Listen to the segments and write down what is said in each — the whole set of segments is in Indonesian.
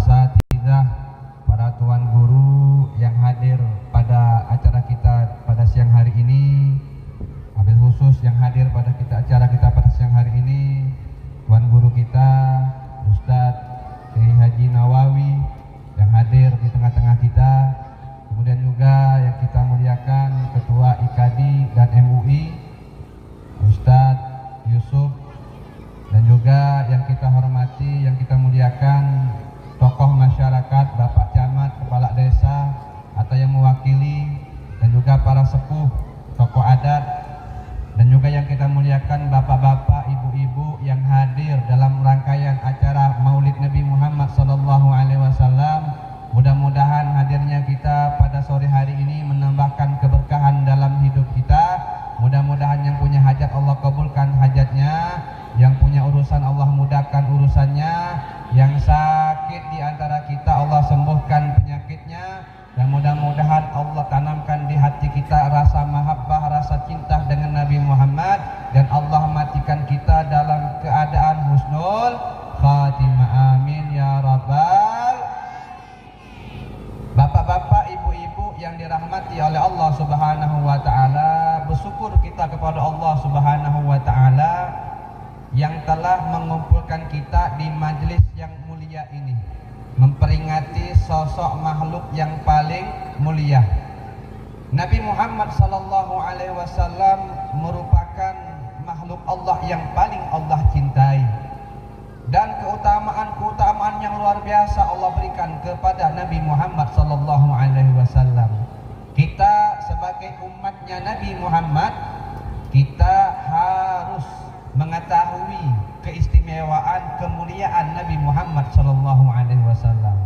asatidzah, para tuan guru yang hadir pada acara kita pada siang hari ini, wabil khusus yang hadir pada acara kita pada siang hari ini, tuan guru kita Ustadz Kiai Haji Nawawi yang hadir di tengah-tengah kita, kemudian juga yang kita muliakan Ketua IKADI dan MUI Ustadz Yusuf, dan juga yang kita hormati, yang kita muliakan tokoh masyarakat, Bapak Camat, Kepala Desa atau yang mewakili, dan juga para sepuh, tokoh adat, dan juga yang kita muliakan bapak-bapak, ibu-ibu yang hadir dalam rangkaian acara Maulid Nabi Muhammad SAW. Mudah-mudahan hadirnya kita pada sore hari ini menambahkan keberkahan dalam hidup kita. Mudah-mudahan yang punya hajat Allah kabulkan hajatnya, yang punya urusan Allah mudahkan urusannya, yang sakit di antara kita Allah sembuhkan penyakitnya, dan mudah-mudahan Allah tanamkan di hati kita rasa mahabbah, rasa cinta dengan Nabi Muhammad, dan Allah matikan kita dalam keadaan husnul khatimah. Amin ya rabbal. Bapak-bapak, ibu-ibu yang dirahmati oleh Allah Subhanahu wa taala, bersyukur kita kepada Allah Subhanahu wa taala yang telah mengumpulkan kita di majelis yang mulia ini, memperingati sosok makhluk yang paling mulia. Nabi Muhammad sallallahu alaihi wasallam merupakan makhluk Allah yang paling Allah cintai, dan keutamaan yang luar biasa Allah berikan kepada Nabi Muhammad sallallahu alaihi wasallam. Kita sebagai umatnya Nabi Muhammad, kita harus mengetahui keistimewaan, kemuliaan Nabi Muhammad sallallahu alaihi wasallam.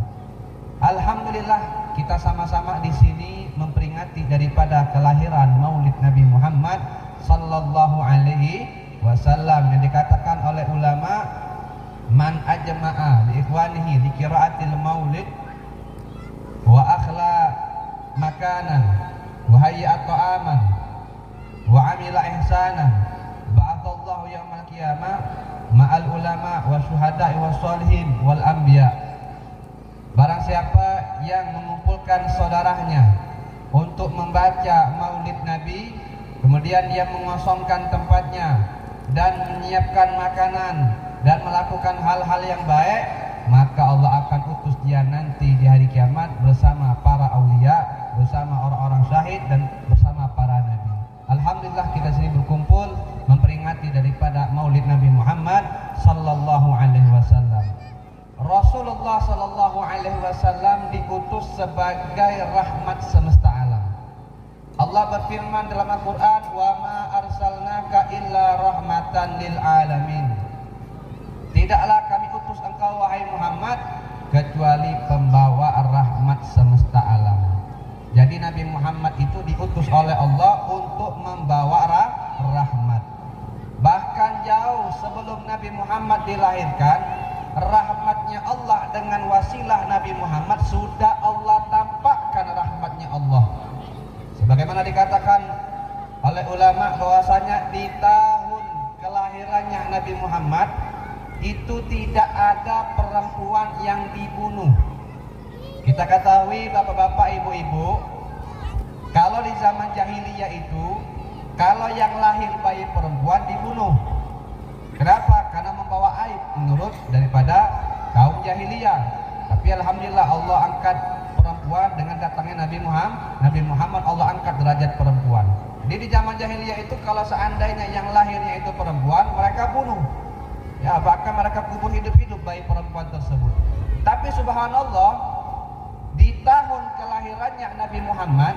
Alhamdulillah kita sama-sama di sini memperingati daripada kelahiran Maulid Nabi Muhammad sallallahu alaihi wasallam, yang dikatakan oleh ulama, man ajma'a li ikhwanihi li qiraatil maulid wa akhla makanan wa hayya ta'aman wa amila ihsanan ba'athallahu yaumal qiyamah ma'al ulama wa syuhada'i wa sholihin wal anbiya. Barang siapa yang mengumpulkan saudaranya untuk membaca maulid Nabi, kemudian dia mengosongkan tempatnya dan menyiapkan makanan dan melakukan hal-hal yang baik, maka Allah akan utus dia nanti di hari kiamat bersama para aulia, bersama orang-orang syahid, dan bersama para nabi. Alhamdulillah kita sini berkumpul memperingati daripada Maulid Nabi Muhammad sallallahu alaihi wasallam. Rasulullah sallallahu alaihi wasallam diutus sebagai rahmat semesta alam. Allah berfirman dalam Al-Qur'an, "Wa ma arsalnaka illa rahmatan lil alamin." Tidaklah kami utus engkau wahai Muhammad kecuali pembawa rahmat semesta alam. Jadi Nabi Muhammad itu diutus oleh Allah untuk membawa rahmat. Bahkan jauh sebelum Nabi Muhammad dilahirkan, rahmatnya Allah dengan wasilah Nabi Muhammad sudah Allah tampakkan rahmatnya Allah. Sebagaimana dikatakan oleh ulama bahwasanya di tahun kelahirannya Nabi Muhammad itu tidak ada perempuan yang dibunuh. Kita ketahui bapak-bapak, ibu-ibu, kalau di zaman jahiliyah itu, kalau yang lahir bayi perempuan dibunuh. Kenapa? Karena membawa aib menurut daripada kaum jahiliyah. Tapi alhamdulillah Allah angkat perempuan dengan datangnya Nabi Muhammad, Allah angkat derajat perempuan. Jadi di zaman jahiliyah itu kalau seandainya yang lahirnya itu perempuan, mereka bunuh. Ya, bahkan mereka kubur hidup-hidup bayi perempuan tersebut. Tapi subhanallah, di tahun kelahirannya Nabi Muhammad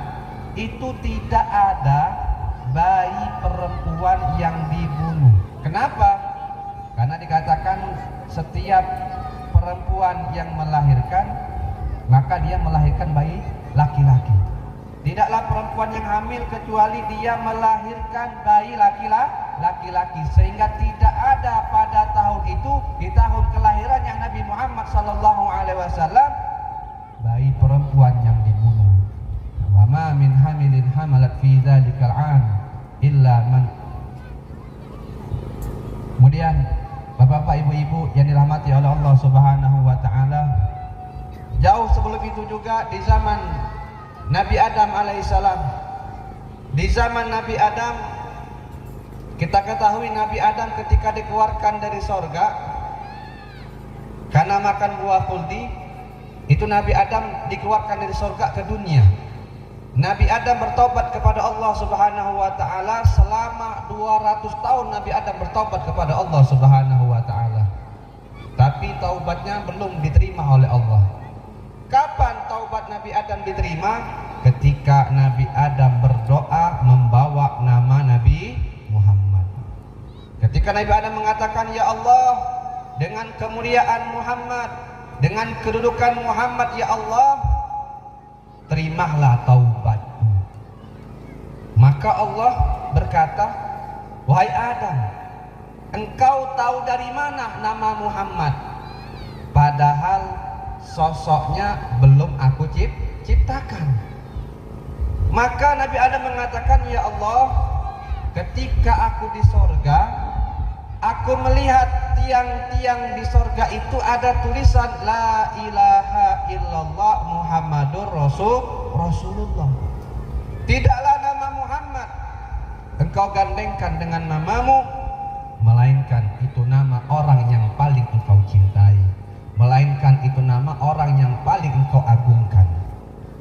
itu tidak ada bayi perempuan yang dibunuh. Kenapa? Karena dikatakan setiap perempuan yang melahirkan, maka dia melahirkan bayi laki-laki. Tidaklah perempuan yang hamil kecuali dia melahirkan bayi laki-laki, sehingga tidak ada pada tahun itu, di tahun kelahirannya Nabi Muhammad sallallahu alaihi wasallam, bayi perempuan yang dibunuh. Wa ma min hamilin hamalat fi dzalikal 'am illa man. Kemudian Bapak-bapak, ibu-ibu yang dirahmati oleh Allah Subhanahu wa taala, begitu juga di zaman Nabi Adam alaihissalam. Di zaman Nabi Adam, kita ketahui Nabi Adam ketika dikeluarkan dari sorga karena makan buah khuldi, itu Nabi Adam dikeluarkan dari sorga ke dunia. Nabi Adam bertobat kepada Allah Subhanahu wa taala selama 200 tahun. Nabi Adam bertobat kepada Allah Subhanahu wa taala. Tapi taubatnya belum diterima oleh Allah. Kapan taubat Nabi Adam diterima? Ketika Nabi Adam berdoa membawa nama Nabi Muhammad. Ketika Nabi Adam mengatakan, "Ya Allah, dengan kemuliaan Muhammad, dengan kedudukan Muhammad, ya Allah, terimalah taubatku." Maka Allah berkata, "Wahai Adam, engkau tahu dari mana nama Muhammad? Padahal sosoknya belum aku ciptakan." Maka Nabi Adam mengatakan, "Ya Allah, ketika aku di sorga, aku melihat tiang-tiang di sorga itu ada tulisan La ilaha illallah Muhammadur Rasulullah. Tidaklah nama Muhammad engkau gandengkan dengan namamu, melainkan itu nama orang yang paling engkau cintai, melainkan itu nama orang yang paling engkau agungkan.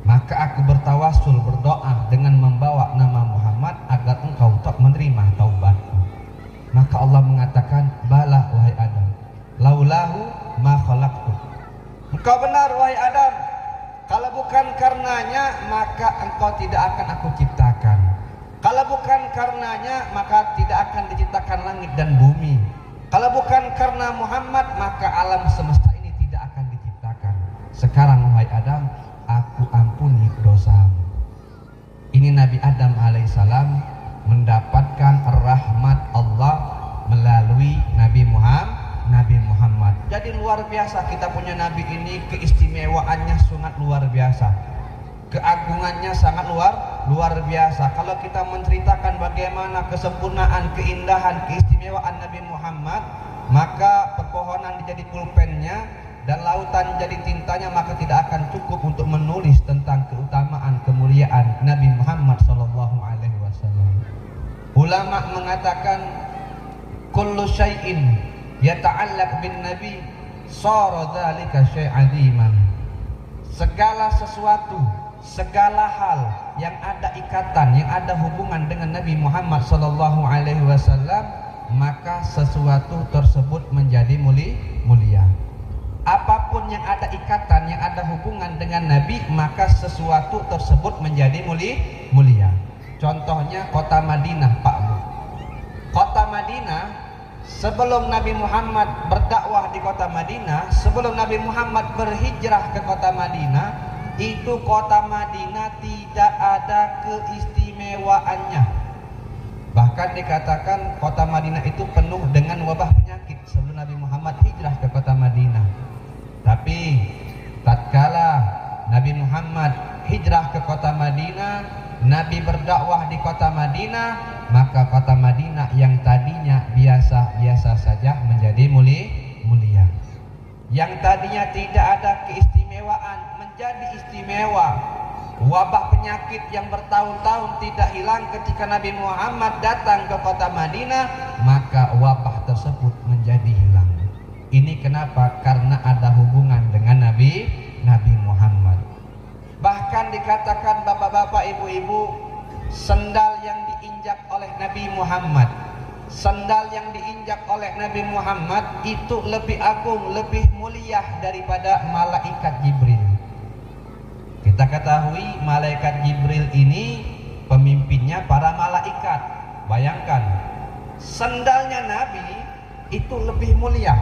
Maka aku bertawassul, berdoa dengan membawa nama Muhammad agar engkau menerima taubatku." Maka Allah mengatakan, "Bala wahai Adam, laulahu ma khalaqtu." Engkau benar wahai Adam, kalau bukan karenanya maka engkau tidak akan aku ciptakan. Kalau bukan karenanya maka tidak akan diciptakan langit dan bumi. Kalau bukan karena Muhammad maka alam semesta ini tidak akan diciptakan. Sekarang wahai Adam, aku ampuni dosamu. Ini Nabi Adam alaihissalam mendapatkan rahmat Allah melalui Nabi Muhammad. Jadi luar biasa kita punya Nabi ini, keistimewaannya sangat luar biasa, keagungannya sangat luar biasa. Kalau kita menceritakan bagaimana kesempurnaan, keindahan, keistimewaan Nabi Muhammad, maka pepohonan jadi pulpennya dan lautan jadi tintanya, maka tidak akan cukup untuk menulis tentang keutamaan, kemuliaan Nabi Muhammad SAW. Ulama mengatakan, kullu syai'in yata'allaq bin nabi sara dzalika syai'an 'aziman. Segala sesuatu, segala hal yang ada ikatan, yang ada hubungan dengan Nabi Muhammad SAW, maka sesuatu tersebut menjadi mulia. Apapun yang ada ikatan, yang ada hubungan dengan Nabi, maka sesuatu tersebut menjadi mulia. Contohnya kota Madinah, Pak Bu. Kota Madinah, sebelum Nabi Muhammad berdakwah di kota Madinah, sebelum Nabi Muhammad berhijrah ke kota Madinah, itu kota Madinah tidak ada keistimewaannya. Bahkan dikatakan kota Madinah itu penuh dengan wabah penyakit sebelum Nabi Muhammad hijrah ke kota Madinah. Tapi tatkala Nabi Muhammad hijrah ke kota Madinah, Nabi berdakwah di kota Madinah, maka kota Madinah yang tadinya biasa-biasa saja menjadi mulia. Yang tadinya tidak ada keistimewaan menjadi istimewa. Wabah penyakit yang bertahun-tahun tidak hilang, ketika Nabi Muhammad datang ke kota Madinah, maka wabah tersebut menjadi hilang. Ini kenapa? Karena ada hubungan dengan Nabi Muhammad. Bahkan dikatakan bapak-bapak, ibu-ibu, sendal yang diinjak oleh Nabi Muhammad, sendal yang diinjak oleh Nabi Muhammad itu lebih agung, lebih mulia daripada malaikat Jibril. Kita ketahui malaikat Jibril ini pemimpinnya para malaikat. Bayangkan, sendalnya Nabi itu lebih mulia,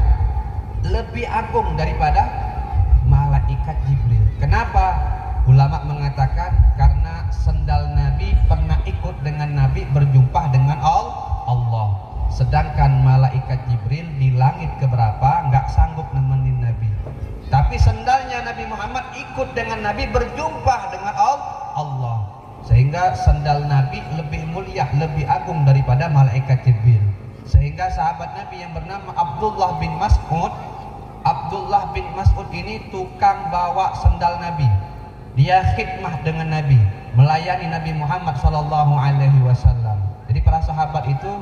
lebih agung daripada malaikat Jibril. Kenapa? Ulama mengatakan karena sendal Nabi pernah ikut dengan Nabi berjumpa dengan Allah. Sedangkan malaikat Jibril di langit keberapa nggak sanggup nemenin Nabi. Tapi sendalnya Nabi Muhammad ikut dengan Nabi berjumpa dengan Allah. Sehingga sendal Nabi lebih mulia, lebih agung daripada malaikat Jibril. Sehingga sahabat Nabi yang bernama Abdullah bin Mas'ud Abdullah bin Mas'ud ini tukang bawa sendal Nabi. Dia khidmah dengan Nabi, melayani Nabi Muhammad sallallahu alaihi wasallam. Jadi para sahabat itu,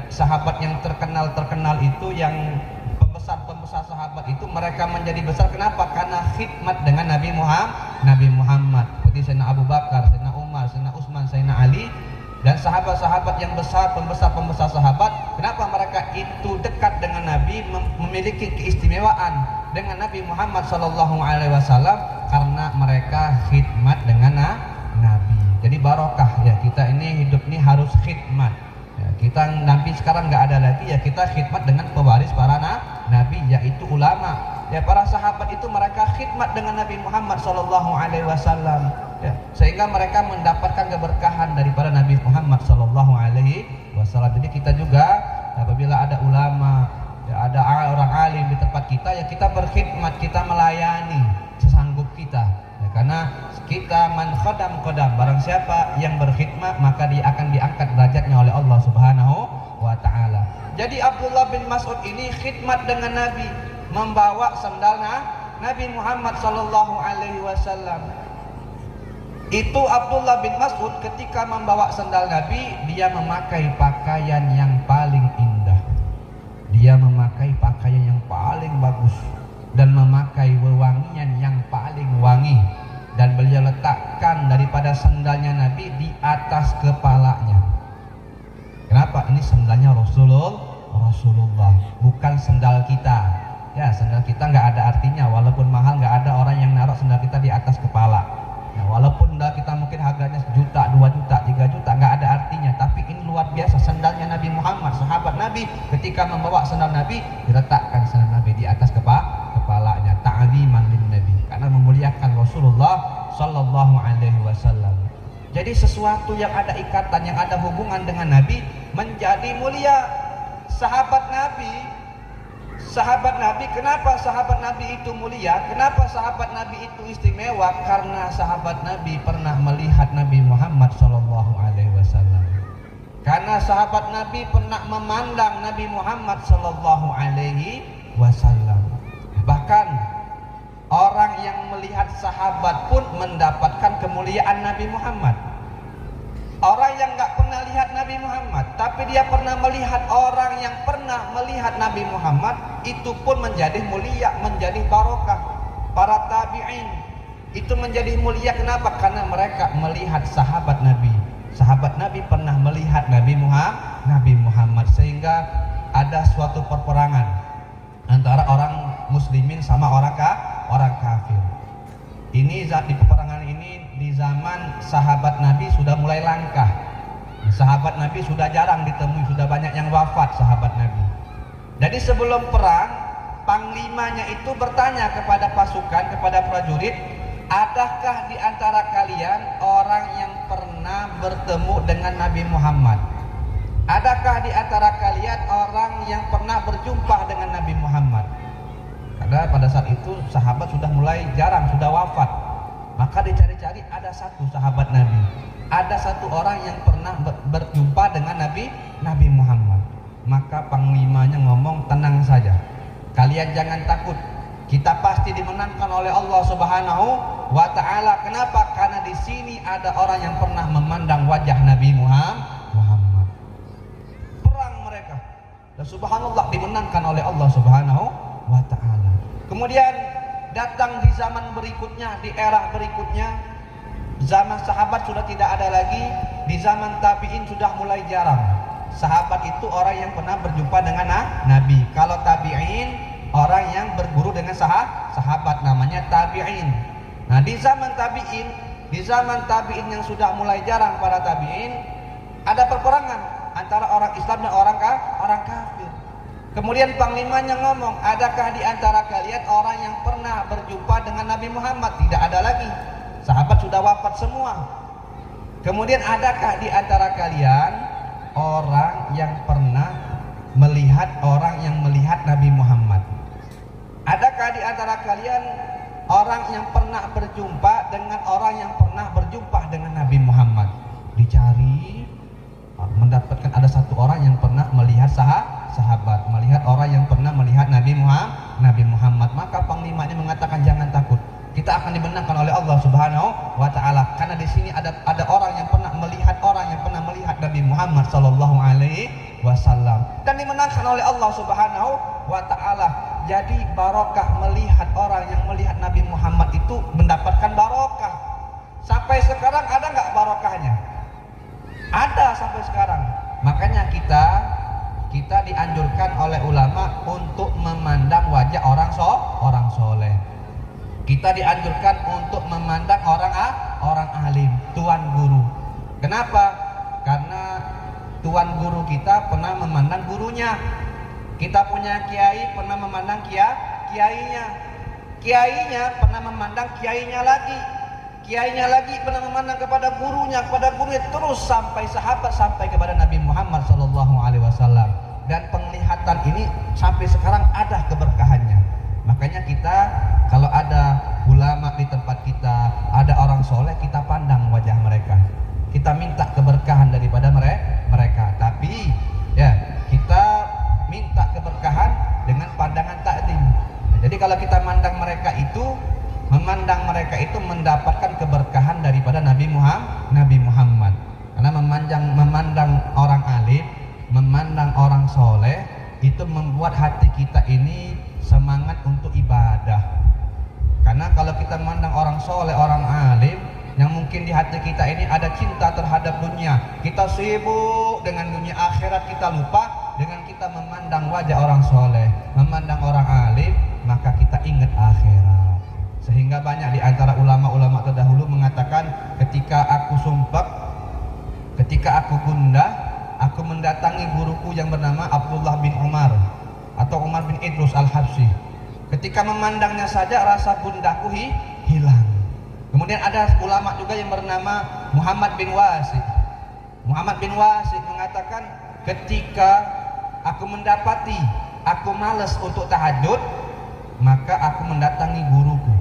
sahabat yang terkenal itu, yang pembesar sahabat itu, mereka menjadi besar. Kenapa? Karena khidmat dengan Nabi Muhammad. Seperti Sayyidina Abu Bakar, Sayyidina Umar, Sayyidina Utsman, Sayyidina Ali, dan sahabat-sahabat yang besar, pembesar sahabat. Kenapa mereka itu dekat dengan Nabi, memiliki keistimewaan dengan Nabi Muhammad sallallahu alaihi wasallam? Karena mereka khidmat dengan Nabi. Jadi barokah ya, kita ini hidup ini harus khidmat. Ya, kita Nabi sekarang nggak ada lagi, ya kita khidmat dengan pewaris para Nabi, yaitu ulama. Ya, para sahabat itu mereka khidmat dengan Nabi Muhammad sallallahu alaihi wasallam. Ya, sehingga mereka mendapatkan keberkahan daripada Nabi Muhammad sallallahu alaihi wasallam. Jadi kita juga apabila ada ulama, ya ada orang alim di tempat kita, ya kita berkhidmat, kita melayani sesanggup kita. Ya, karena kita man khadam qadam, barang siapa yang berkhidmat maka dia akan diangkat derajatnya oleh Allah Subhanahu wa taala. Jadi Abdullah bin Mas'ud ini khidmat dengan Nabi, membawa sandal Nabi Muhammad sallallahu alaihi wasallam. Itu Abdullah bin Mas'ud ketika membawa sandal Nabi, dia memakai pakaian yang paling indah. Dia memakai pakaian yang paling bagus dan memakai wewangian yang paling wangi, dan beliau letakkan daripada sandalnya Nabi di atas kepalanya. Kenapa? Ini sandalnya Rasulullah, bukan sandal kita. Ya, sandal kita nggak ada artinya, walaupun mahal, nggak ada orang yang naruh sandal kita di atas kepala. Ya, walaupun sandal kita mungkin harganya 1 juta, 2 juta, 3 juta, nggak ada artinya. Tapi ini luar biasa, sandalnya Nabi Muhammad, sahabat Nabi, ketika membawa sandal Nabi, diletakkan sandal Nabi di atas kepalanya, ta'ziman lin Nabi, karena memuliakan Rasulullah sallallahu alaihi wasallam. Jadi sesuatu yang ada ikatan, yang ada hubungan dengan Nabi menjadi mulia. Sahabat Nabi, kenapa sahabat Nabi itu mulia? Kenapa sahabat Nabi itu istimewa? Karena sahabat Nabi pernah melihat Nabi Muhammad sallallahu alaihi wasallam. Karena sahabat Nabi pernah memandang Nabi Muhammad sallallahu alaihi wasallam. Bahkan orang yang melihat sahabat pun mendapatkan kemuliaan Nabi Muhammad. Orang yang nggak pernah lihat Nabi Muhammad, tapi dia pernah melihat orang yang pernah melihat Nabi Muhammad, itu pun menjadi mulia, menjadi barokah. Para tabi'in itu menjadi mulia. Kenapa? Karena mereka melihat sahabat Nabi. Sahabat Nabi pernah melihat Nabi Muhammad, sehingga ada suatu perperangan antara orang muslimin sama orang kafir. Ini di peperangan ini di zaman sahabat Nabi sudah mulai langka. Sahabat Nabi sudah jarang ditemui, sudah banyak yang wafat sahabat Nabi. Jadi sebelum perang, panglimanya itu bertanya kepada pasukan, kepada prajurit, adakah di antara kalian orang yang pernah bertemu dengan Nabi Muhammad? Adakah di antara kalian orang yang pernah berjumpa dengan Nabi Muhammad? Karena pada saat itu sahabat sudah mulai jarang, sudah wafat. Maka dicari-cari, ada satu sahabat Nabi, ada satu orang yang pernah berjumpa dengan Nabi Muhammad. Maka panglimanya ngomong, tenang saja, kalian jangan takut, kita pasti dimenangkan oleh Allah Subhanahu wa taala. Kenapa? Karena di sini ada orang yang pernah memandang wajah Nabi Muhammad. Perang mereka, dan subhanallah dimenangkan oleh Allah Subhanahu wa taala. Kemudian datang di zaman berikutnya, di era berikutnya, zaman sahabat sudah tidak ada lagi, di zaman tabi'in sudah mulai jarang. Sahabat itu orang yang pernah berjumpa dengan Nabi. Kalau tabi'in, orang yang berguru dengan sahabat, namanya tabi'in. Nah, di zaman tabi'in yang sudah mulai jarang para tabi'in, ada perperangan antara orang Islam dan orang kafir. Kemudian panglimanya ngomong, adakah di antara kalian orang yang pernah berjumpa dengan Nabi Muhammad? Tidak ada lagi, sahabat sudah wafat semua. Kemudian adakah di antara kalian orang yang pernah melihat orang yang melihat Nabi Muhammad? Adakah di antara kalian orang yang pernah berjumpa dengan orang yang pernah berjumpa dengan Nabi Muhammad? Dicari, mendapatkan ada satu orang yang pernah melihat sahabat, melihat orang yang pernah melihat Nabi Muhammad. Nabi Muhammad. Maka panglimanya mengatakan jangan takut, kita akan dimenangkan oleh Allah Subhanahu wa taala. Karena di sini ada orang yang pernah melihat Nabi Muhammad sallallahu alaihi wasallam dan dimenangkan oleh Allah Subhanahu wa taala. Jadi barokah melihat orang yang melihat Nabi Muhammad itu mendapatkan barokah. Sampai sekarang ada nggak barokahnya? Ada sampai sekarang. Makanya kita dianjurkan oleh ulama untuk memandang wajah orang soleh. Kita dianjurkan untuk memandang orang alim, tuan guru. Kenapa? Karena tuan guru kita pernah memandang gurunya. Kita punya kiai pernah memandang kiainya. Kiainya pernah memandang kiainya lagi. Kiainya lagi pernah memandang kepada gurunya, terus sampai sahabat, sampai kepada Nabi Muhammad sallallahu alaihi wasallam. Dan penglihatan ini sampai sekarang ada keberkahannya. Makanya kita kalau ada ulama di tempat kita, ada orang soleh, kita pandang wajah mereka. Kita minta keberkahan daripada mereka. Tapi ya, kita minta keberkahan dengan pandangan takdim. Jadi kalau kita memandang mereka itu mendapatkan keberkahan daripada Nabi Muhammad. Karena memandang orang alim, memandang orang soleh itu membuat hati kita ini semangat untuk ibadah. Karena kalau kita memandang orang soleh, orang alim, yang mungkin di hati kita ini ada cinta terhadap dunia, kita sibuk dengan dunia, akhirat kita lupa. Dengan kita memandang wajah orang soleh, memandang orang alim, maka kita ingat akhirat. Sehingga banyak di antara ulama-ulama terdahulu mengatakan, ketika aku sumpah, ketika aku gundah, aku mendatangi guruku yang bernama Abdullah bin Umar atau Umar bin Idrus al-Habsyi. Ketika memandangnya saja rasa gundahku hilang. Kemudian ada ulama juga yang bernama Muhammad bin Wasi. Muhammad bin Wasi mengatakan, ketika aku mendapati aku malas untuk tahajud, maka aku mendatangi guruku.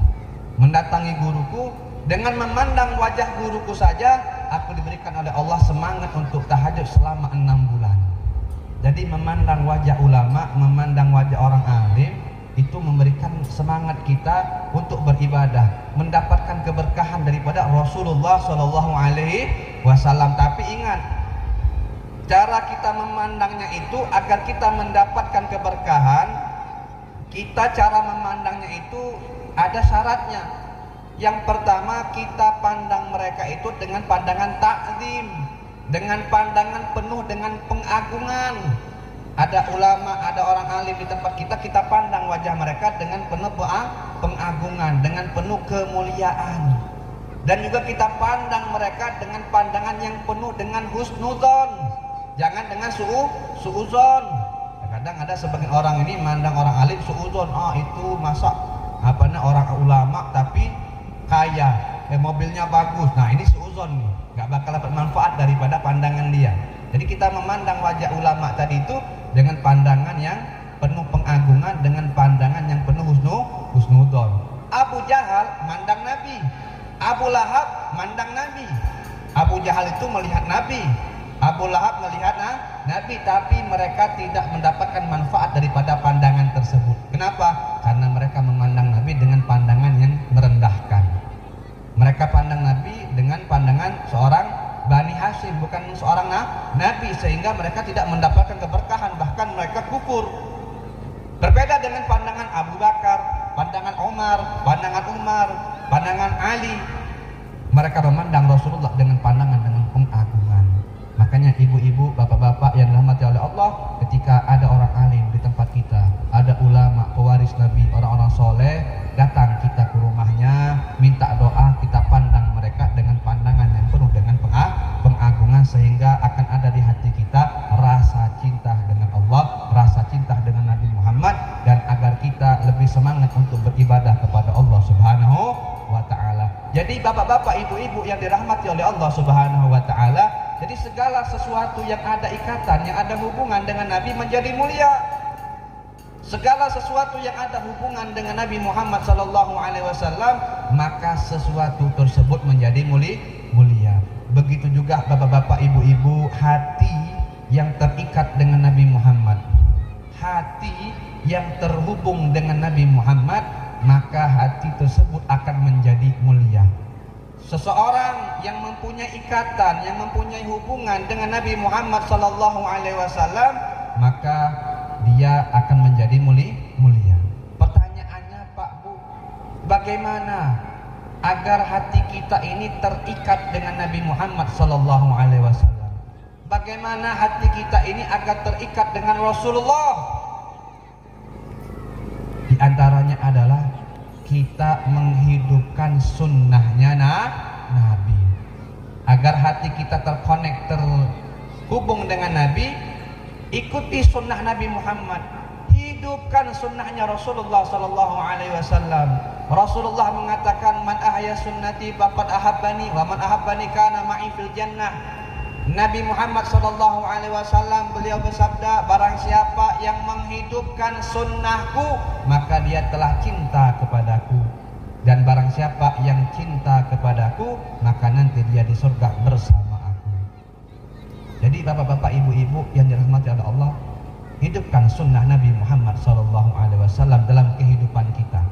Dengan memandang wajah guruku saja, aku diberikan oleh Allah semangat untuk tahajud selama 6 bulan. Jadi memandang wajah ulama, memandang wajah orang alim, itu memberikan semangat kita untuk beribadah, mendapatkan keberkahan daripada Rasulullah Shallallahu Alaihi Wasallam. Tapi ingat, cara kita memandangnya itu agar kita mendapatkan keberkahan, cara memandangnya itu ada syaratnya. Yang pertama, kita pandang mereka itu dengan pandangan takzim, dengan pandangan penuh dengan pengagungan. Ada ulama, ada orang alim di tempat kita, kita pandang wajah mereka dengan penuh pengagungan, dengan penuh kemuliaan. Dan juga kita pandang mereka dengan pandangan yang penuh dengan husnudzon, jangan dengan suudzon. Kadang ada sebagian orang ini mandang orang alim suudzon, itu masa orang ulama tapi kaya, mobilnya bagus. Nah, ini suudzon nih, nggak bakal dapat manfaat daripada pandangan dia. Jadi kita memandang wajah ulama tadi itu dengan pandangan yang penuh pengagungan, dengan pandangan yang penuh husnudzon. Abu Jahal mandang Nabi, Abu Lahab mandang Nabi. Abu Jahal itu melihat Nabi, Abu Lahab melihat Nabi, tapi mereka tidak mendapatkan manfaat daripada pandangan tersebut. Kenapa? Karena mereka memandang Nabi dengan pandangan yang merendahkan. Mereka pandang Nabi dengan pandangan seorang Bani Hashim, bukan seorang Nabi, sehingga mereka tidak mendapatkan keberkahan, bahkan mereka kufur. Berbeda dengan pandangan Abu Bakar, pandangan Umar, pandangan Ali. Mereka memandang Rasulullah dengan pandangan dengan pengagungan. Makanya ibu-ibu, bapak-bapak yang dirahmati oleh Allah, ketika ada orang alim di tempat kita, ada ulama, pewaris Nabi, orang-orang soleh, datang kita ke rumahnya, minta doa, kita pandang mereka dengan pandangan yang penuh dengan pengagungan, sehingga akan ada di hati kita rasa cinta dengan Allah, rasa cinta dengan Nabi Muhammad, dan agar kita lebih semangat untuk beribadah kepada Allah Subhanahu wa ta'ala. Jadi bapak-bapak, ibu-ibu yang dirahmati oleh Allah Subhanahu wa ta'ala, jadi segala sesuatu yang ada ikatan, yang ada hubungan dengan Nabi menjadi mulia. Segala sesuatu yang ada hubungan dengan Nabi Muhammad sallallahu alaihi wasallam, maka sesuatu tersebut menjadi mulia. Begitu juga bapak-bapak, ibu-ibu, hati yang terikat dengan Nabi Muhammad, hati yang terhubung dengan Nabi Muhammad, maka hati tersebut akan menjadi mulia. Seseorang yang mempunyai ikatan, yang mempunyai hubungan dengan Nabi Muhammad sallallahu alaihi wasallam, maka dia akan menjadi mulia. Pertanyaannya, Pak Bu, bagaimana agar hati kita ini terikat dengan Nabi Muhammad sallallahu alaihi wasallam? Bagaimana hati kita ini agar terikat dengan Rasulullah? Di antaranya adalah kita menghidupkan sunnahnya Nabi. Agar hati kita terkonek, terhubung dengan Nabi, ikuti sunnah Nabi Muhammad, hidupkan sunnahnya Rasulullah sallallahu alaihi wasallam. Rasulullah mengatakan, man ahya sunnati faqad ahabbani wa man ahabbani kana ma'i fil jannah. Nabi Muhammad sallallahu alaihi wasallam, beliau bersabda, barang siapa yang menghidupkan sunnahku, maka dia telah cinta kepadaku, dan barang siapa yang cinta kepadaku, maka nanti dia di surga bersama aku. Jadi bapak-bapak, ibu-ibu yang dirahmati oleh Allah, hidupkan sunnah Nabi Muhammad sallallahu alaihi wasallam dalam kehidupan kita.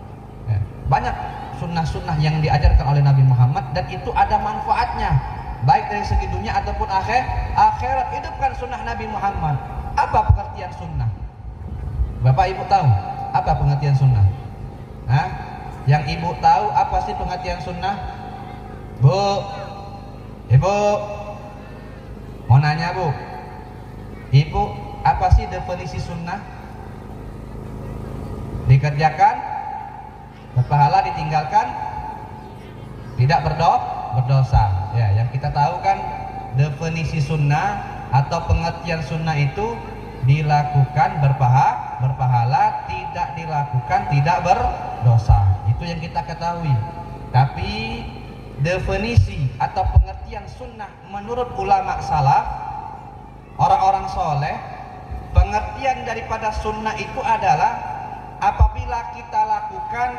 Banyak sunnah-sunnah yang diajarkan oleh Nabi Muhammad, dan itu ada manfaatnya, baik dari segi dunia ataupun akhirat. Hidupkan sunnah Nabi Muhammad. Apa pengertian sunnah? Bapak ibu tahu apa pengertian sunnah? Yang ibu tahu apa sih pengertian sunnah? Bu, ibu mau nanya bu, ibu, apa sih definisi sunnah? Dikerjakan, berpahala, ditinggalkan, tidak berdosa. Ya, yang kita tahu kan definisi sunnah atau pengertian sunnah itu dilakukan berpahala, tidak dilakukan tidak berdosa. Itu yang kita ketahui. Tapi definisi atau pengertian sunnah menurut ulama salaf, orang-orang soleh, pengertian daripada sunnah itu adalah apabila kita lakukan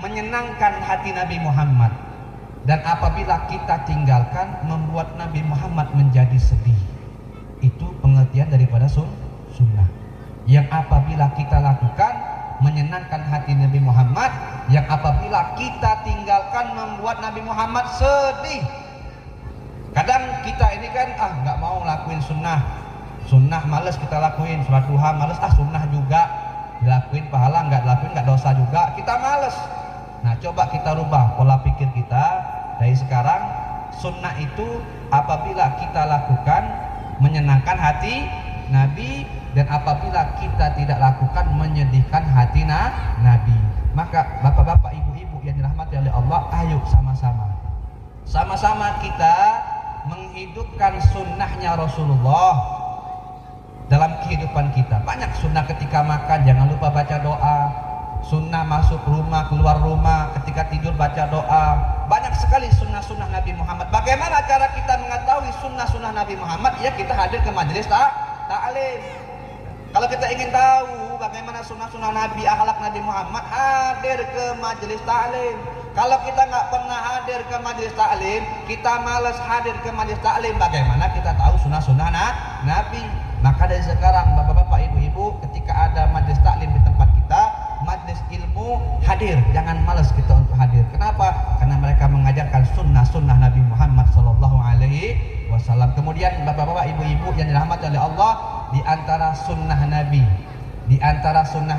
menyenangkan hati Nabi Muhammad, dan apabila kita tinggalkan membuat Nabi Muhammad menjadi sedih. Itu pengertian daripada sunnah. Yang apabila kita lakukan menyenangkan hati Nabi Muhammad, yang apabila kita tinggalkan membuat Nabi Muhammad sedih. Kadang kita ini kan nggak mau lakuin sunnah males kita lakuin, sholat duha males, sunnah juga dilakuin pahala, nggak dilakuin nggak dosa juga, kita males. Nah, coba kita rubah pola pikir kita dari sekarang. Sunnah itu apabila kita lakukan menyenangkan hati Nabi, dan apabila kita tidak lakukan menyedihkan hati Nabi. Maka bapak-bapak, ibu-ibu yang dirahmati oleh Allah, ayo sama-sama kita menghidupkan sunnahnya Rasulullah dalam kehidupan kita. Banyak sunnah ketika makan, jangan lupa baca doa. Sunnah masuk rumah, keluar rumah, ketika tidur baca doa. Banyak sekali sunnah-sunnah Nabi Muhammad. Bagaimana cara kita mengetahui sunnah-sunnah Nabi Muhammad? Ya, kita hadir ke majelis ta'lim. Kalau kita ingin tahu bagaimana sunnah-sunnah Nabi, akhlak Nabi Muhammad, hadir ke majelis ta'lim. Kalau kita nggak pernah hadir ke majelis ta'lim, kita malas hadir ke majelis ta'lim, bagaimana kita tahu sunnah-sunnah Nabi? Maka dari sekarang, bapak-bapak, ibu-ibu, ketika ada majelis ta'lim di tempat kita, majelis ilmu, hadir, jangan malas kita untuk hadir. Kenapa? Karena mereka mengajarkan sunnah-sunnah Nabi Muhammad sallallahu alaihi wasallam. Kemudian bapak-bapak, ibu-ibu yang dirahmati oleh Allah, di antara sunnah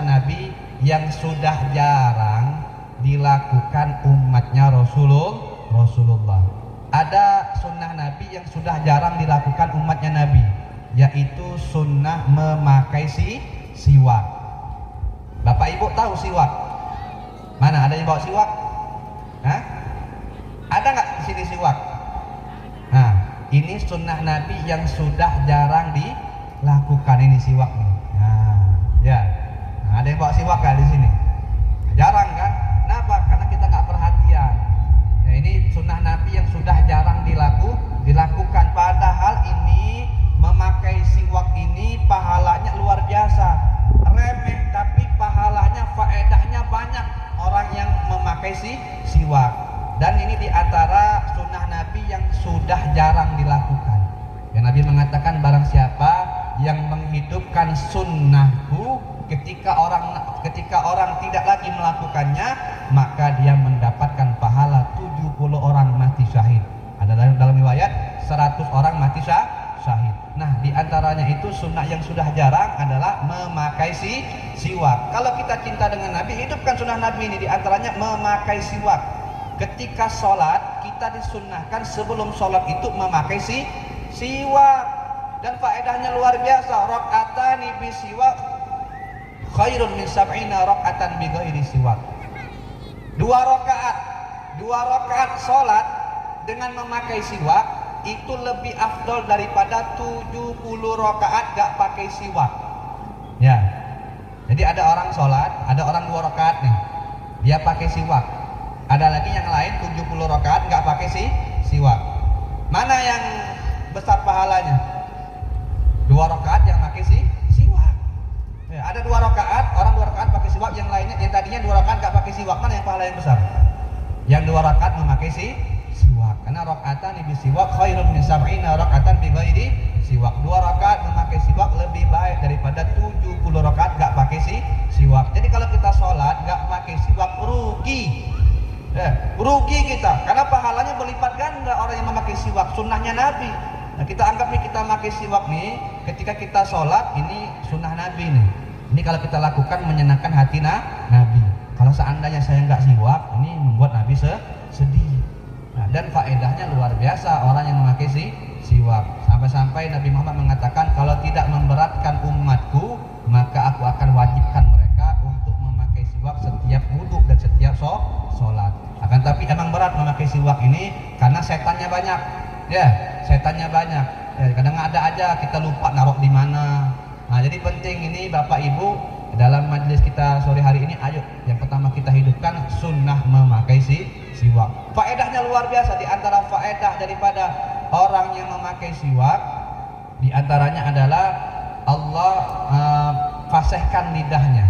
Nabi yang sudah jarang dilakukan umatnya Rasulullah. Ada sunnah Nabi yang sudah jarang dilakukan umatnya Nabi, yaitu sunnah memakai siwak. Bapak ibu tahu siwak? Mana ada yang bawa siwak? Ada nggak di sini siwak? Nah, ini sunnah Nabi yang sudah jarang dilakukan, ini siwak nih. Ada yang bawa siwak nggak di sini? Jarang kan? Kenapa? Karena kita nggak perhatian. Nah, ini sunnah Nabi yang sudah jarang dilakukan. Padahal ini memakai siwak ini pahalanya luar biasa. Remeh tapi pahalanya, faedahnya banyak orang yang memakai siwak. Dan ini diantara sunnah Nabi yang sudah jarang dilakukan. Yang Nabi mengatakan, barang siapa yang menghidupkan sunnahku ketika orang tidak lagi melakukannya, maka dia mendapatkan pahala 70 orang mati syahid. Ada dalam riwayat 100 orang mati syahid. Nah, diantaranya itu sunnah yang sudah jarang adalah memakai siwak. Kalau kita cinta dengan Nabi, hidupkan sunnah Nabi ini, diantaranya memakai siwak. Ketika sholat, kita disunnahkan sebelum sholat itu memakai siwak. Dan faedahnya luar biasa. Rakaatani bisiwak khairun min sab'ina rakaatan bi ghairi siwak. Dua rakaat sholat dengan memakai siwak itu lebih afdol daripada 70 rakaat gak pakai siwak. Ya. Jadi ada orang sholat, ada orang 2 rakaat nih, dia pakai siwak. Ada lagi yang lain 70 rakaat gak pakai siwak. Mana yang besar pahalanya? 2 rakaat yang pakai siwak. Ya, ada 2 rakaat, orang 2 rakaat pakai siwak, yang lainnya yang tadinya 2 rakaat gak pakai siwak. Mana yang pahala yang besar? Yang 2 rakaat memakai siwak. Karena rakaatan bi siwak khairun min sab'ina rakaatan bi ghairi siwak. 2 rakaat memakai siwak lebih baik daripada 70 rakaat gak pakai siwak. Jadi kalau kita sholat gak pakai siwak, rugi. Rugi kita, karena pahalanya berlipat ganda orang yang memakai siwak, sunnahnya Nabi. Nah, kita anggap nih kita pakai siwak nih, ketika kita sholat ini sunnah Nabi nih. Ini kalau kita lakukan menyenangkan hati Nabi. Kalau seandainya saya nggak siwak, ini membuat Nabi sedih. Nah, dan faedahnya luar biasa orang yang memakai siwak. Sampai-sampai Nabi Muhammad mengatakan, kalau tidak memberatkan umatku, maka aku akan wajibkan mereka untuk memakai siwak setiap wudhu dan setiap sholat. Akan tapi emang berat memakai siwak ini karena setannya banyak. Ya, setannya banyak. Ya, kadang ada aja kita lupa naruh di mana. Nah, jadi penting ini Bapak Ibu dalam majelis kita sore hari ini, ayo yang pertama kita hidupkan sunnah memakai siwak. Faedahnya luar biasa. Di antara faedah daripada orang yang memakai siwak, di antaranya adalah Allah fasihkan lidahnya.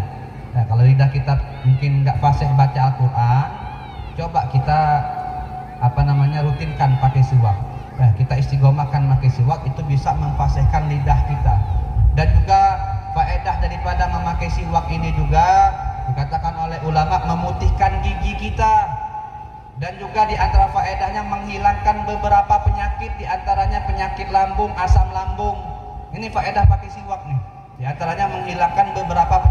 Nah, kalau lidah kita mungkin nggak fasih baca Al-Quran, coba kita rutinkan pakai siwak. Nah, kita istiqomahkan pakai siwak, itu bisa memfasihkan lidah kita. Dan juga faedah daripada memakai siwak ini juga dikatakan oleh ulama memutihkan gigi kita. Dan juga di antara faedahnya menghilangkan beberapa penyakit, di antaranya penyakit lambung, asam lambung. Ini faedah pakai siwak nih. Di antaranya menghilangkan beberapa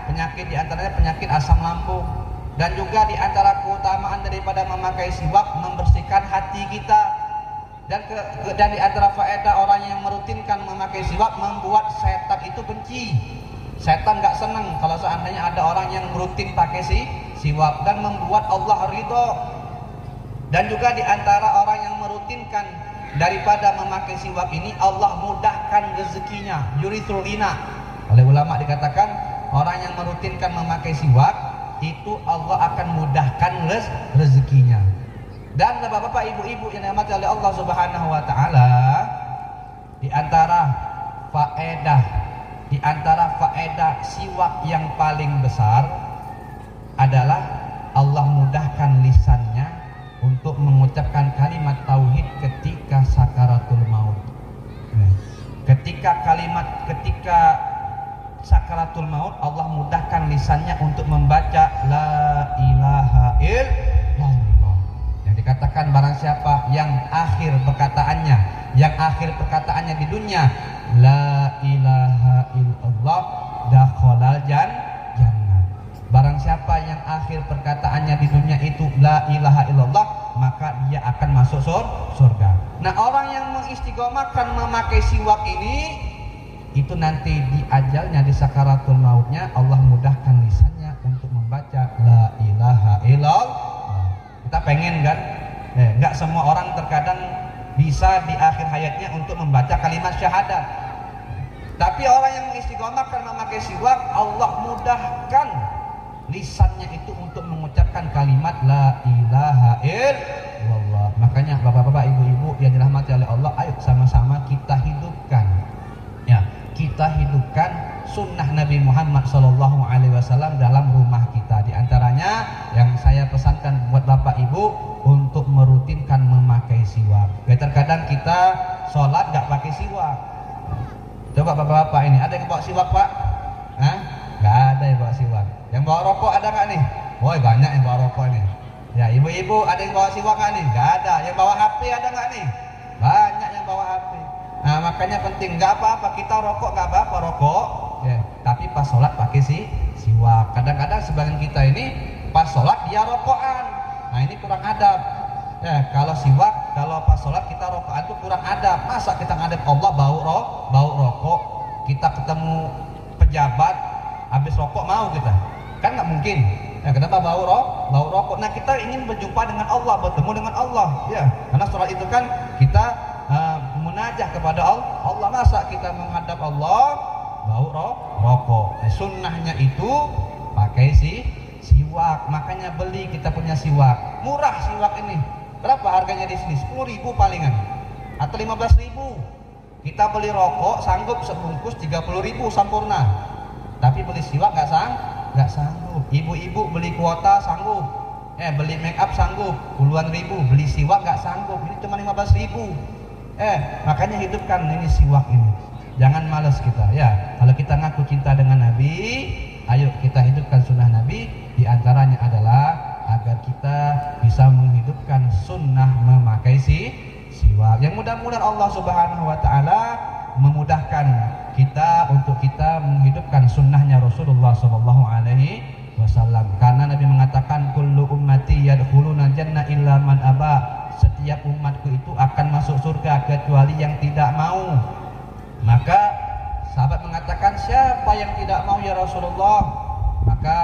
penyakit, di antaranya penyakit asam lambung. Dan juga di antara keutamaan daripada memakai siwak membersihkan hati kita. Dan di antara faedah orang yang merutinkan memakai siwak membuat setan itu benci. Setan gak senang kalau seandainya ada orang yang rutin pakai siwak, dan membuat Allah ridho. Dan juga di antara orang yang merutinkan daripada memakai siwak ini, Allah mudahkan rezekinya, yurithul ghina. Oleh ulama dikatakan orang yang merutinkan memakai siwak itu Allah akan mudahkan rezekinya. Dan bapak-bapak, ibu-ibu yang dirahmati oleh Allah Subhanahu wa taala, di antara faedah siwak yang paling besar adalah Allah mudahkan lisannya untuk mengucapkan kalimat tauhid ketika sakaratul maut. Ketika sakaratul maut, Allah mudahkan lisannya untuk membaca la ilaha illallah. Dikatakan barang siapa yang akhir perkataannya di dunia la ilaha illallah dakhalal jannah. Barang siapa yang akhir perkataannya di dunia itu la ilaha illallah, maka dia akan masuk surga. Nah, orang yang mengistiqomahkan memakai siwak ini, itu nanti di ajalnya, di sakaratul mautnya, Allah mudahkan lisannya untuk membaca la ilaha illallah. Kita pengen kan? Enggak semua orang terkadang bisa di akhir hayatnya untuk membaca kalimat syahadat. Tapi orang yang mengistiqomahkan memakai siwak, Allah mudahkan lisannya itu untuk mengucapkan kalimat la ilaha illallah. Makanya bapak-bapak, ibu-ibu yang dirahmati oleh Allah, ayo sama-sama kita hidupkan. Ya, kita hidupkan sunnah Nabi Muhammad SAW dalam rumah kita. Di antaranya yang saya pesankan buat bapak ibu untuk merutinkan memakai siwak. Terkadang kita sholat gak pakai siwak. Coba bapak-bapak ini, ada yang bawa siwak Pak? Hah? Gak ada yang bawa siwak. Yang bawa rokok ada gak nih? Woi banyak yang bawa rokok nih. Ya ibu-ibu ada yang bawa siwak gak nih? Gak ada. Yang bawa HP ada gak nih? Banyak yang bawa HP. Nah makanya penting, gak apa-apa kita rokok, gak apa-apa rokok ya, tapi pas sholat pakai siwak. Kadang-kadang sebagian kita ini pas sholat dia rokokan. Nah ini kurang adab ya. Kalau siwak, kalau pas sholat kita rokokan itu kurang adab. Masa kita ngadep Allah bau rokok? Kita ketemu pejabat habis rokok mau kita? Kan nggak mungkin ya. Kenapa bau rokok? Nah kita ingin berjumpa dengan Allah, bertemu dengan Allah ya. Karena sholat itu kan kita munajah kepada Allah. Masa kita menghadap Allah bau rokok? Sunnahnya itu pakai siwak. Makanya beli, kita punya siwak murah. Siwak ini berapa harganya di sini? 10.000 palingan atau 15.000. Kita beli rokok sanggup sebungkus 30.000 sempurna, tapi beli siwak nggak sanggup. Ibu-ibu beli kuota sanggup, beli make up sanggup puluhan ribu, beli siwak nggak sanggup. Ini cuma 15.000. Makanya hidupkan ini siwak ini. Jangan males kita ya. Kalau kita ngaku cinta dengan Nabi, ayo kita hidupkan sunnah Nabi. Di antaranya adalah agar kita bisa menghidupkan sunnah memakai siwak. Yang mudah-mudahan Allah Subhanahu wa taala memudahkan kita untuk kita menghidupkan sunnahnya Rasulullah sallallahu alaihi wasallam. Karena Nabi mengatakan kullu ummati yadkhuluna jannah illa man aba. Setiap umatku itu akan masuk surga kecuali yang tidak mau. Maka sahabat mengatakan, siapa yang tidak mau ya Rasulullah? Maka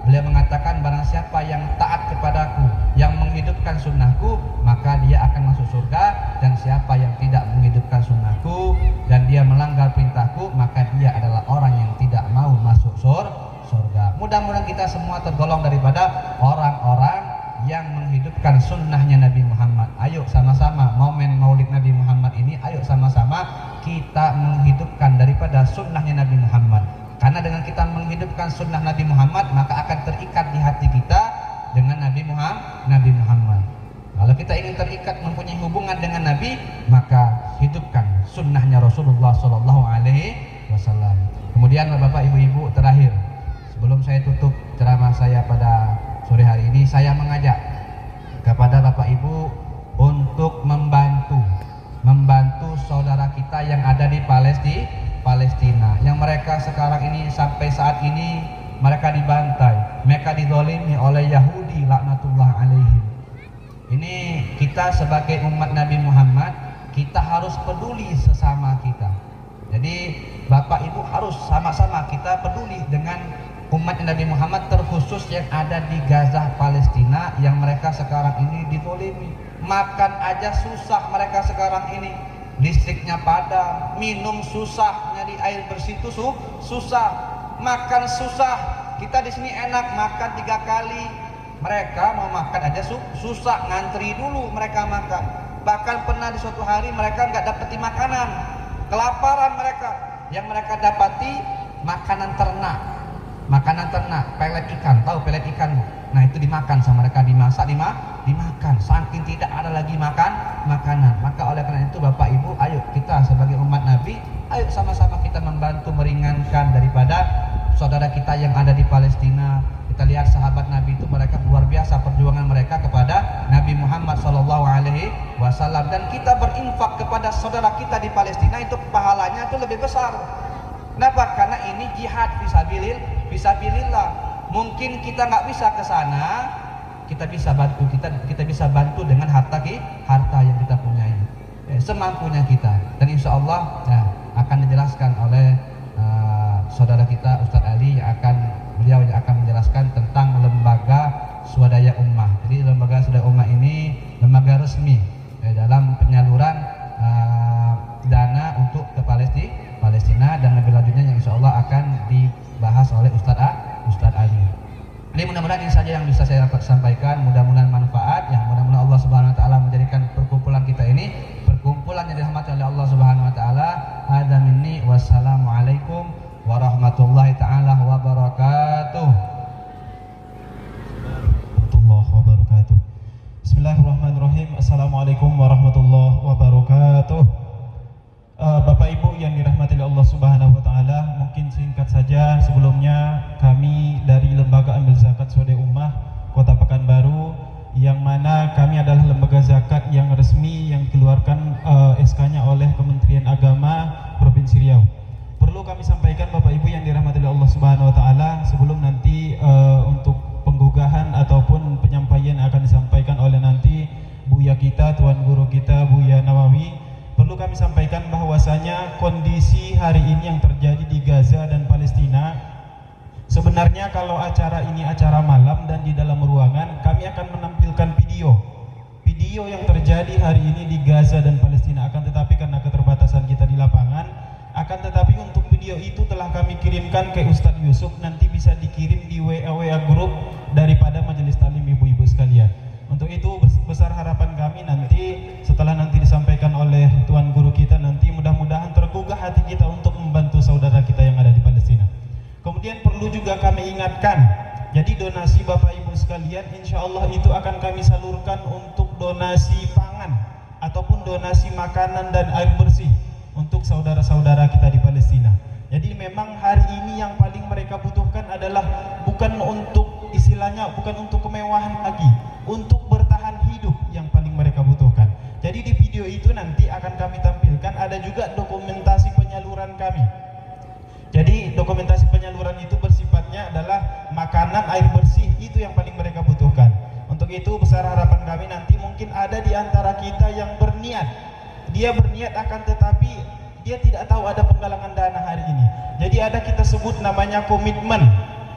beliau mengatakan, barang siapa yang taat kepadaku, yang menghidupkan sunnahku, maka dia akan masuk surga. Dan siapa yang tidak menghidupkan sunnahku dan dia melanggar perintahku, maka dia adalah orang yang tidak mau masuk surga. Mudah-mudahan kita semua tergolong daripada orang-orang yang menghidupkan sunnahnya Nabi Muhammad. Ayo sama-sama momen maulid Nabi Muhammad ini, ayo sama-sama kita menghidupkan daripada sunnahnya Nabi Muhammad. Karena dengan kita menghidupkan sunnah Nabi Muhammad, maka akan terikat di hati kita dengan Nabi Muhammad. Kalau kita ingin terikat mempunyai hubungan dengan Nabi, maka hidupkan sunnahnya Rasulullah Sallallahu Alaihi Wasallam. Kemudian Bapak Ibu-ibu, terakhir sebelum saya tutup ceramah saya pada sore hari ini, saya mengajak kepada Bapak Ibu untuk membantu saudara kita yang ada di Palestina, yang mereka sekarang ini sampai saat ini mereka dibantai, mereka dizalimi oleh Yahudi laknatullah alaihim. Ini kita sebagai umat Nabi Muhammad, kita harus peduli sesama kita. Jadi Bapak Ibu harus sama-sama kita peduli dengan umat Nabi Muhammad, terkhusus yang ada di Gaza, Palestina, yang mereka sekarang ini dizalimi. Makan aja susah mereka sekarang ini, listriknya padam, minum susah, nyari air bersih itu susah, makan susah. Kita di sini enak makan 3 kali, mereka mau makan aja susah, ngantri dulu mereka makan. Bahkan pernah di suatu hari mereka nggak dapati makanan, kelaparan mereka. Yang mereka dapati makanan ternak, pelet ikan. Tahu pelet ikan Bu? Nah itu dimakan sama mereka, dimasak, dimakan. Saking tidak ada lagi makanan. Maka oleh karena itu Bapak Ibu, ayo kita sebagai umat Nabi, ayo sama-sama kita membantu meringankan daripada saudara kita yang ada di Palestina. Kita lihat sahabat Nabi itu, mereka luar biasa perjuangan mereka kepada Nabi Muhammad SAW. Dan kita berinfak kepada saudara kita di Palestina, itu pahalanya itu lebih besar. Kenapa? Karena ini jihad fisabilillah. Mungkin kita nggak bisa ke sana, kita bisa bantu dengan harta yang kita punyai, semampunya kita. Dan insya Allah akan dijelaskan oleh saudara kita Ustadz Ali beliau yang akan menjelaskan tentang lembaga swadaya ummah. Jadi lembaga swadaya ummah ini lembaga resmi dalam penyaluran dana untuk ke Palestina, dan lebih lanjutnya yang insya Allah akan dibahas oleh Ustadz Ali. Ini mudah-mudahan ini saja yang bisa saya sampaikan. Mudah-mudahan manfaat, ya. Mudah-mudahan Allah Subhanahu Wa Taala menjadikan perkumpulan kita ini perkumpulan yang dirahmati oleh Allah Subhanahu Wa Taala. Hadza minni, wassalamualaikum warahmatullahi taala wabarakatuh. Warahmatullahi wabarakatuh. Bismillahirrahmanirrahim. Assalamualaikum warahmatullahi wabarakatuh. Bapak Ibu yang dirahmati oleh Allah Subhanahu wa taala, mungkin singkat saja sebelumnya kami dari Lembaga Amil Zakat Swadaya Ummah Kota Pekanbaru, yang mana kami adalah lembaga zakat yang resmi yang dikeluarkan SK-nya oleh Kementerian Agama Provinsi Riau. Perlu kami sampaikan Bapak Ibu yang dirahmati oleh Allah Subhanahu wa taala, sebelum nanti untuk penggugahan ataupun penyampaian akan disampaikan oleh nanti Buya kita, Tuan Guru kita Buya Nawawi, perlu kami sampaikan bahwasanya kondisi hari ini yang terjadi di Gaza dan Palestina, sebenarnya kalau acara ini acara malam dan di dalam ruangan, kami akan menampilkan video yang terjadi hari ini di Gaza dan Palestina. Akan tetapi karena keterbatasan kita di lapangan, akan tetapi untuk video itu telah kami kirimkan ke Ustadz Yusuf, nanti bisa dikirim di WA grup daripada Majelis Taklim ibu-ibu sekalian. Untuk itu besar harapan kami nanti setelah nanti disampaikan oleh Tuan Guru kita, nanti mudah-mudahan tergugah hati kita untuk membantu saudara kita yang ada di Palestina. Kemudian perlu juga kami ingatkan, jadi donasi Bapak Ibu sekalian insya Allah itu akan kami salurkan untuk donasi pangan ataupun donasi makanan dan air bersih untuk saudara-saudara kita di Palestina. Jadi memang hari ini yang paling mereka butuhkan adalah bukan untuk istilahnya, bukan untuk kemewahan lagi, untuk bertahan hidup yang paling mereka butuhkan. Jadi di video itu nanti akan kami tampilkan ada juga dokumentasi penyaluran kami. Jadi dokumentasi penyaluran itu bersifatnya adalah makanan, air bersih, itu yang paling mereka butuhkan. Untuk itu besar harapan kami nanti mungkin ada di antara kita yang berniat, dia berniat akan tetapi dia tidak tahu ada penggalangan dana hari ini. Jadi ada kita sebut namanya komitmen.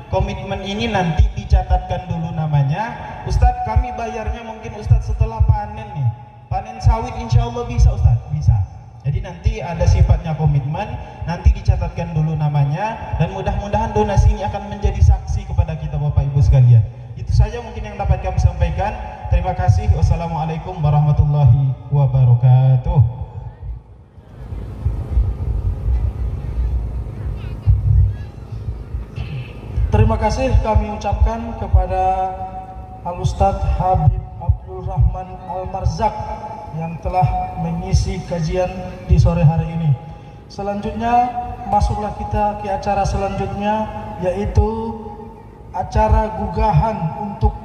Komitmen ini nanti dicatatkan dulu namanya. Ustadz, kami bayarnya mungkin Ustadz setelah panen nih. Panen sawit insya Allah bisa Ustadz, bisa. Jadi nanti ada sifatnya komitmen, nanti dicatatkan dulu namanya, dan mudah-mudahan donasi ini akan menjadi saksi kepada kita Bapak Ibu sekalian. Itu saja mungkin yang dapat kami sampaikan. Terima kasih. Wassalamualaikum warahmatullahi wabarakatuh. Terima kasih kami ucapkan kepada Al-Ustadz Habib Abdul Rahman Al-Marzak yang telah mengisi kajian di sore hari ini. Selanjutnya masuklah kita ke acara selanjutnya, yaitu acara gugahan untuk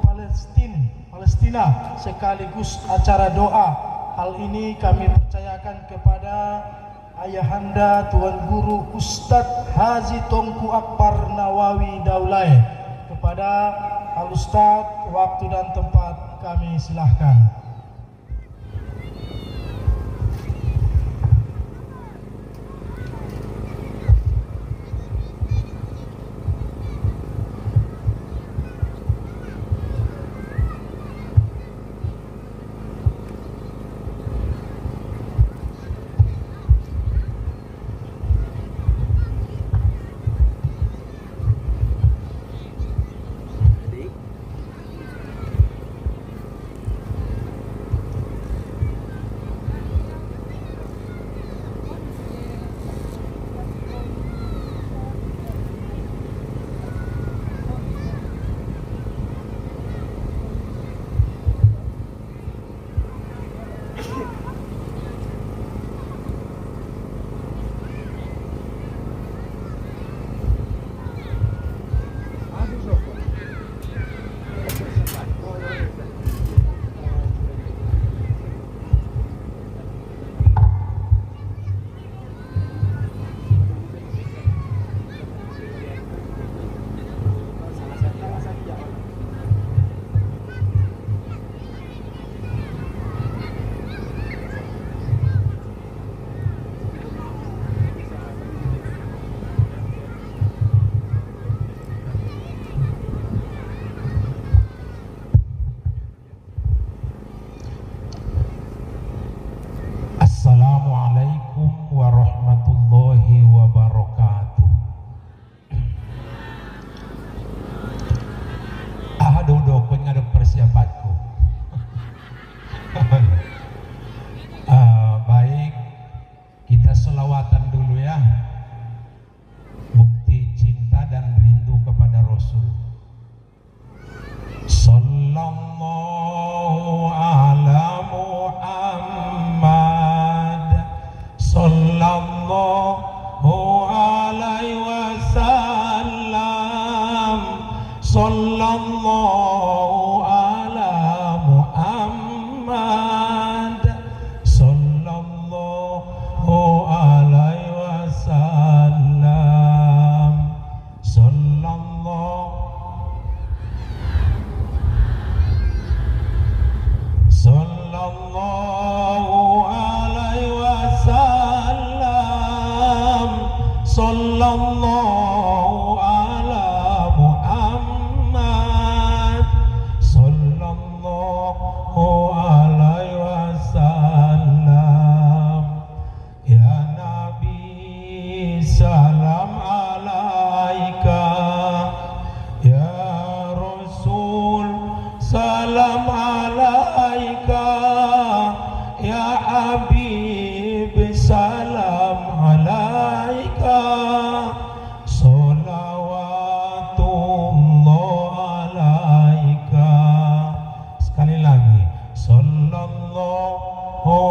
Palestina sekaligus acara doa. Hal ini kami percayakan kepada Ayahanda Tuan Guru Ustadz Haji Tongku Akbar Nawawi Daulay. Kepada Al-Ustadz, waktu dan tempat kami silahkan. illallah